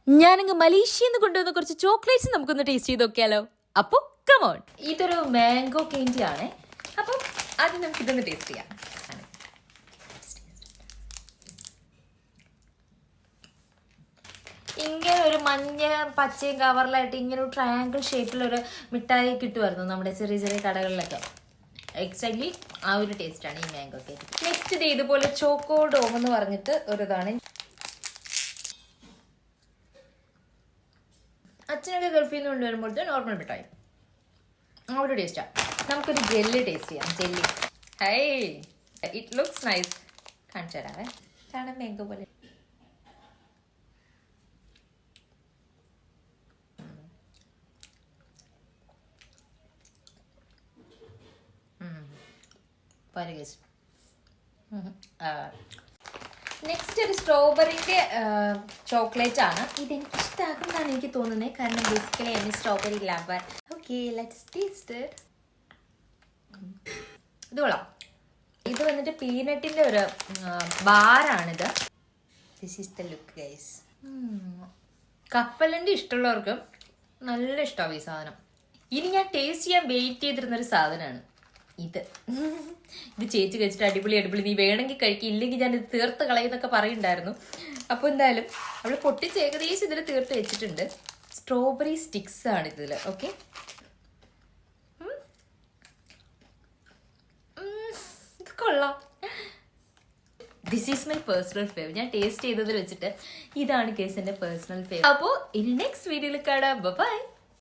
ഞാനങ്ങ് മലേഷ്യയിൽ നിന്ന് കൊണ്ടുവന്ന കുറച്ച് ചോക്ലേറ്റ്സ് നമുക്കൊന്ന് ടേസ്റ്റ് ചെയ്ത് നോക്കിയാലോ. അപ്പോൾ കമോൺ. ഇതൊരു മാംഗോ കേൻഡി ആണ്. അപ്പം ആദ്യം നമുക്കിതൊന്ന് ടേസ്റ്റ് ചെയ്യാം. ഇങ്ങനെ ഒരു മഞ്ഞ പച്ചയും കവറിലായിട്ട് ഇങ്ങനെ ഒരു ട്രയാങ്കിൾ ഷേപ്പിലൊരു മിഠായി കിട്ടുമായിരുന്നു നമ്മുടെ ചെറിയ ചെറിയ കടകളിലൊക്കെ. എക്സാക്ട്ലി ആ ഒരു ടേസ്റ്റാണ് ഈ മാംഗോ കേക്ക്. നെക്സ്റ്റ് ഇത് ഇതുപോലെ ചോക്കോ ഡോം എന്ന് പറഞ്ഞിട്ട് ഒരു ഇതാണ്. അച്ഛനൊക്കെ ഗൾഫിൽ നിന്ന് കൊണ്ടുവരുമ്പോഴത്തെ നോർമൽ മിഠായി ആ ഒരു ടേസ്റ്റാണ്. നമുക്കൊരു ജെല്ലി ടേസ്റ്റ് ചെയ്യാം. Jelly high, it looks nice. കാണിച്ചു തരാവേ. കാണാൻ മാംഗോ പോലെ. നെക്സ്റ്റ് ഒരു സ്ട്രോബെറിന്റെ ചോക്ലേറ്റ് ആണ്. ഇതെനിക്ക് ഇഷ്ടമാക്കുന്നതാണ് എനിക്ക് തോന്നുന്നത്, കാരണം ബേസിക്കലി എന്നെ strawberry lover. Okay, let's taste it. ഇത് കൊള്ളാം. ഇത് വന്നിട്ട് പീനട്ടിന്റെ ഒരു ബാറാണിത്. This is the look guys. കപ്പലണ്ടി ഇഷ്ടമുള്ളവർക്ക് നല്ല ഇഷ്ടമാവും ഈ സാധനം. ഇനി ഞാൻ ടേസ്റ്റ് ചെയ്യാൻ വെയിറ്റ് ചെയ്തിരുന്നൊരു സാധനമാണ് ഇത്. ഇത് ചേച്ചി കഴിച്ചിട്ട് അടിപൊളി അടിപൊളി, നീ വേണമെങ്കിൽ കഴിക്കും, ഇല്ലെങ്കിൽ ഞാൻ ഇത് തീർത്ത് കളയുന്നൊക്കെ പറയുന്നുണ്ടായിരുന്നു. അപ്പോൾ എന്തായാലും അവൾ പൊട്ടിച്ച് ഏകദേശം ഇതിൽ തീർത്ത് വെച്ചിട്ടുണ്ട്. സ്ട്രോബെറി സ്റ്റിക്സ് ആണ് ഇതിൽ. ഓക്കെ, ഇത് കൊള്ളാം. This is my personal favour. ഞാൻ ടേസ്റ്റ് ചെയ്തതിൽ വെച്ചിട്ട് ഇതാണ് കേസിന്റെ പേഴ്സണൽ ഫേവർ. അപ്പോൾ ഇനി നെക്സ്റ്റ് വീഡിയോയിൽ കാണാം. ബൈ.